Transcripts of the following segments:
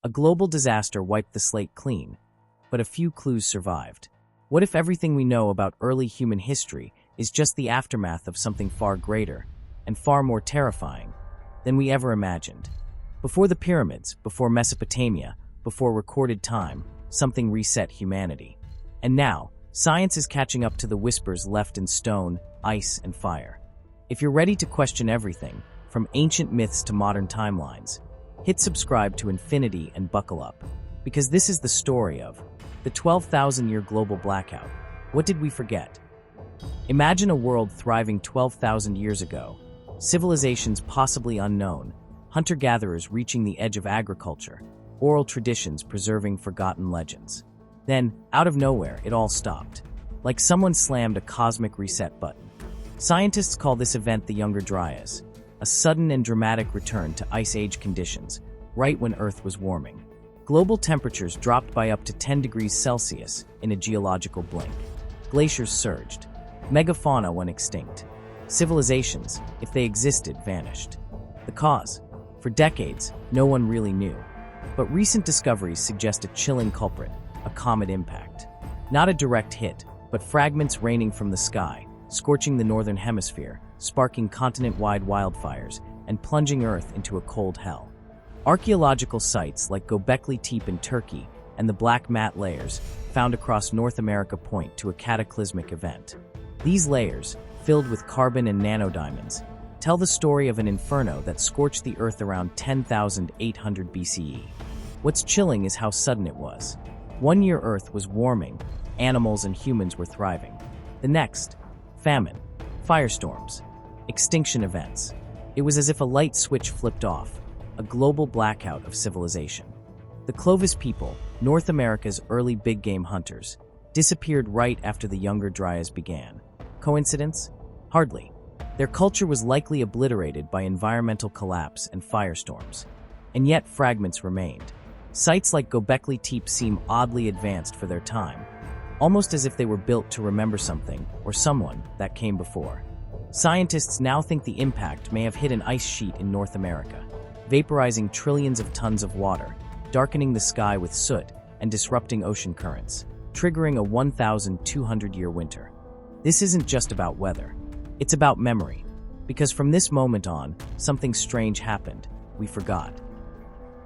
A global disaster wiped the slate clean, but a few clues survived. What if everything we know about early human history is just the aftermath of something far greater and far more terrifying than we ever imagined? Before the pyramids, before Mesopotamia, before recorded time, something reset humanity. And now, science is catching up to the whispers left in stone, ice, and fire. If you're ready to question everything, from ancient myths to modern timelines, hit subscribe to Infinity and buckle up, because this is the story of the 12,000-year global blackout. What did we forget? Imagine a world thriving 12,000 years ago, civilizations possibly unknown, hunter-gatherers reaching the edge of agriculture, oral traditions preserving forgotten legends. Then, out of nowhere, it all stopped, like someone slammed a cosmic reset button. Scientists call this event the Younger Dryas, a sudden and dramatic return to Ice Age conditions, right when Earth was warming. Global temperatures dropped by up to 10 degrees Celsius in a geological blink. Glaciers surged. Megafauna went extinct. Civilizations, if they existed, vanished. The cause? For decades, no one really knew. But recent discoveries suggest a chilling culprit, a comet impact. Not a direct hit, but fragments raining from the sky, scorching the northern hemisphere, sparking continent-wide wildfires, and plunging Earth into a cold hell. Archeological sites like Göbekli Tepe in Turkey and the Black Mat layers found across North America point to a cataclysmic event. These layers, filled with carbon and nanodiamonds, tell the story of an inferno that scorched the Earth around 10,800 BCE. What's chilling is how sudden it was. One year Earth was warming, animals and humans were thriving. The next, famine, firestorms, extinction events. It was as if a light switch flipped off, a global blackout of civilization. The Clovis people, North America's early big game hunters, disappeared right after the Younger Dryas began. Coincidence? Hardly. Their culture was likely obliterated by environmental collapse and firestorms. And yet fragments remained. Sites like Göbekli Tepe seem oddly advanced for their time, almost as if they were built to remember something or someone that came before. Scientists now think the impact may have hit an ice sheet in North America, vaporizing trillions of tons of water, darkening the sky with soot, and disrupting ocean currents, triggering a 1,200-year winter. This isn't just about weather. It's about memory, because from this moment on, something strange happened. We forgot.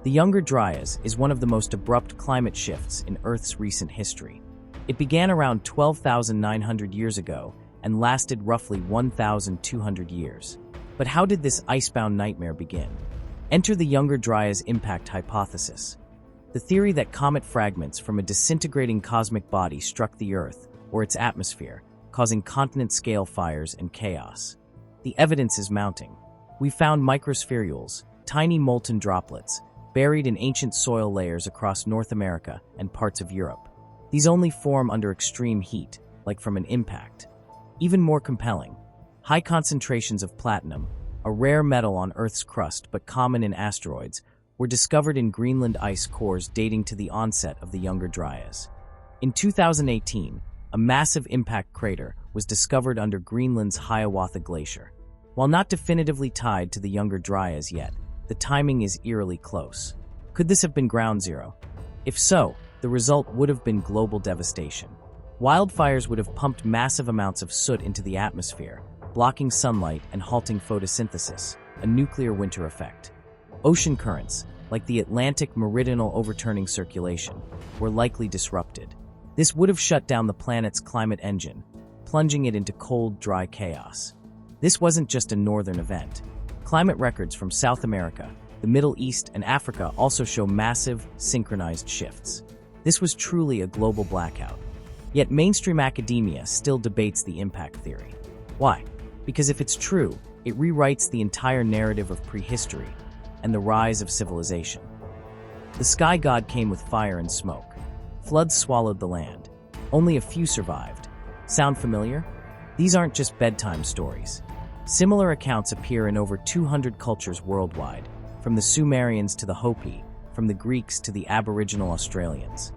The Younger Dryas is one of the most abrupt climate shifts in Earth's recent history. It began around 12,900 years ago and lasted roughly 1,200 years. But how did this icebound nightmare begin? Enter the Younger Dryas impact hypothesis, the theory that comet fragments from a disintegrating cosmic body struck the Earth or its atmosphere, causing continent-scale fires and chaos. The evidence is mounting. We found microspherules, tiny molten droplets, buried in ancient soil layers across North America and parts of Europe. These only form under extreme heat, like from an impact. Even more compelling, high concentrations of platinum, a rare metal on Earth's crust but common in asteroids, were discovered in Greenland ice cores dating to the onset of the Younger Dryas. In 2018, a massive impact crater was discovered under Greenland's Hiawatha Glacier. While not definitively tied to the Younger Dryas yet, the timing is eerily close. Could this have been ground zero? If so, the result would have been global devastation. Wildfires would have pumped massive amounts of soot into the atmosphere, blocking sunlight and halting photosynthesis, a nuclear winter effect. Ocean currents, like the Atlantic meridional overturning circulation, were likely disrupted. This would have shut down the planet's climate engine, plunging it into cold, dry chaos. This wasn't just a northern event. Climate records from South America, the Middle East, and Africa also show massive, synchronized shifts. This was truly a global blackout. Yet mainstream academia still debates the impact theory. Why? Because if it's true, it rewrites the entire narrative of prehistory and the rise of civilization. The sky god came with fire and smoke. Floods swallowed the land. Only a few survived. Sound familiar? These aren't just bedtime stories. Similar accounts appear in over 200 cultures worldwide, from the Sumerians to the Hopi, from the Greeks to the Aboriginal Australians.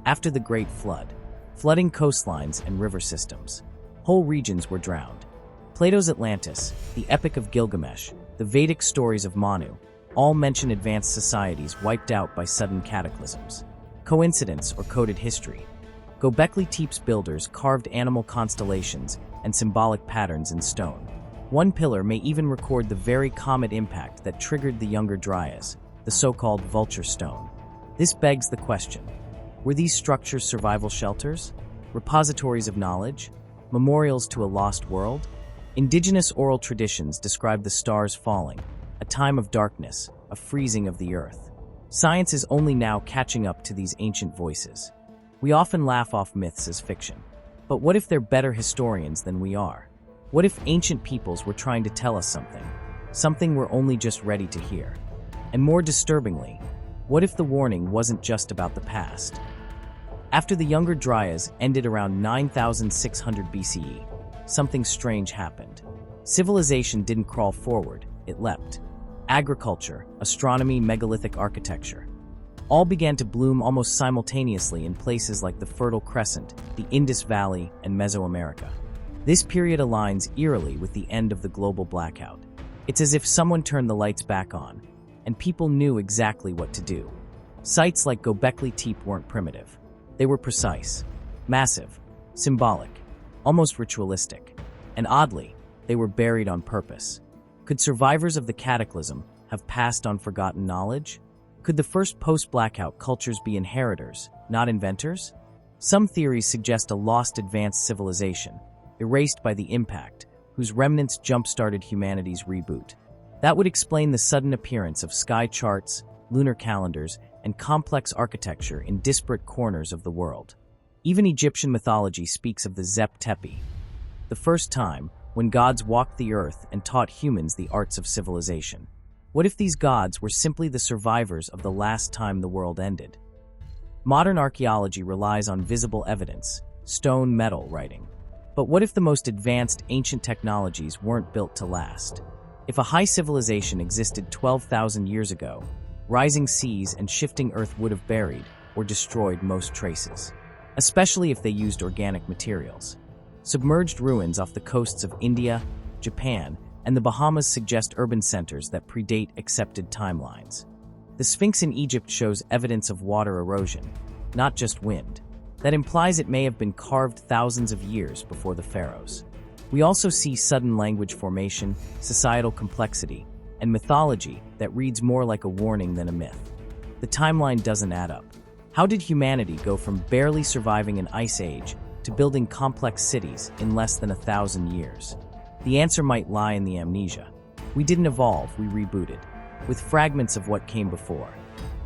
After the Great Flood, flooding coastlines and river systems, whole regions were drowned. Plato's Atlantis, the Epic of Gilgamesh, the Vedic stories of Manu, All mention advanced societies wiped out by sudden cataclysms. Coincidence or coded history? Göbekli Tepe's builders carved animal constellations and symbolic patterns in stone. One pillar may even record the very comet impact that triggered the Younger Dryas, the so-called vulture stone. This begs the question: were these structures survival shelters? Repositories of knowledge? Memorials to a lost world? Indigenous oral traditions describe the stars falling, a time of darkness, a freezing of the earth. Science is only now catching up to these ancient voices. We often laugh off myths as fiction. But what if they're better historians than we are? What if ancient peoples were trying to tell us something we're only just ready to hear? And more disturbingly, what if the warning wasn't just about the past? After the Younger Dryas ended around 9600 BCE, something strange happened. Civilization didn't crawl forward, it leapt. Agriculture, astronomy, megalithic architecture, all began to bloom almost simultaneously in places like the Fertile Crescent, the Indus Valley, and Mesoamerica. This period aligns eerily with the end of the global blackout. It's as if someone turned the lights back on, and people knew exactly what to do. Sites like Göbekli Tepe weren't primitive. They were precise, massive, symbolic, almost ritualistic. And oddly, they were buried on purpose. Could survivors of the cataclysm have passed on forgotten knowledge? Could the first post-blackout cultures be inheritors, not inventors? Some theories suggest a lost advanced civilization, erased by the impact, whose remnants jump-started humanity's reboot. That would explain the sudden appearance of sky charts, lunar calendars, and complex architecture in disparate corners of the world. Even Egyptian mythology speaks of the tepi, the first time when gods walked the earth and taught humans the arts of civilization. What if these gods were simply the survivors of the last time the world ended? Modern archaeology relies on visible evidence, stone, metal, writing. But what if the most advanced ancient technologies weren't built to last? If a high civilization existed 12,000 years ago, rising seas and shifting earth would have buried or destroyed most traces, especially if they used organic materials. Submerged ruins off the coasts of India, Japan, and the Bahamas suggest urban centers that predate accepted timelines. The Sphinx in Egypt shows evidence of water erosion, not just wind. That implies it may have been carved thousands of years before the pharaohs. We also see sudden language formation, societal complexity, and mythology that reads more like a warning than a myth. The timeline doesn't add up. How did humanity go from barely surviving an ice age to building complex cities in less than 1,000 years? The answer might lie in the amnesia. We didn't evolve, we rebooted, with fragments of what came before.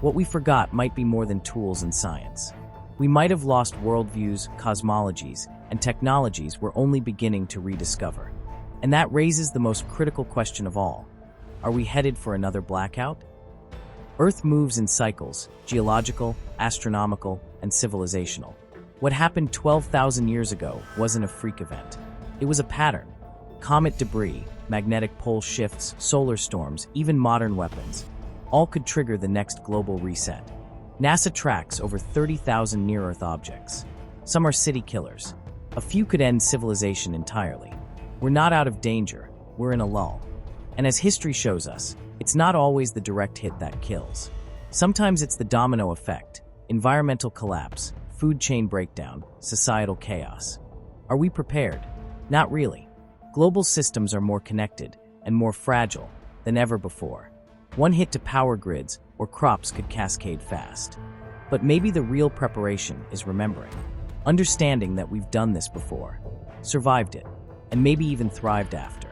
What we forgot might be more than tools and science. We might have lost worldviews, cosmologies, and technologies we're only beginning to rediscover. And that raises the most critical question of all. Are we headed for another blackout? Earth moves in cycles: geological, astronomical, and civilizational. What happened 12,000 years ago wasn't a freak event. It was a pattern. Comet debris, magnetic pole shifts, solar storms, even modern weapons, all could trigger the next global reset. NASA tracks over 30,000 near-Earth objects. Some are city killers. A few could end civilization entirely. We're not out of danger, we're in a lull. And as history shows us, it's not always the direct hit that kills. Sometimes it's the domino effect: environmental collapse, food chain breakdown, societal chaos. Are we prepared? Not really. Global systems are more connected and more fragile than ever before. One hit to power grids or crops could cascade fast. But maybe the real preparation is remembering, understanding that we've done this before, survived it, and maybe even thrived after.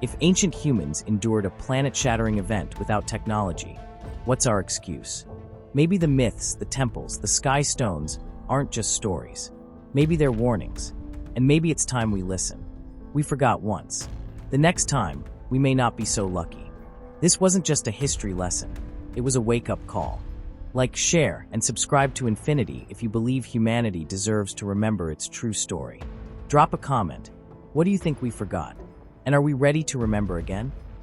If ancient humans endured a planet-shattering event without technology, what's our excuse? Maybe the myths, the temples, the sky stones aren't just stories. Maybe they're warnings, and maybe it's time we listen. We forgot once. The next time, we may not be so lucky. This wasn't just a history lesson. It was a wake-up call. Like, share, and subscribe to Infinity if you believe humanity deserves to remember its true story. Drop a comment. What do you think we forgot? And are we ready to remember again?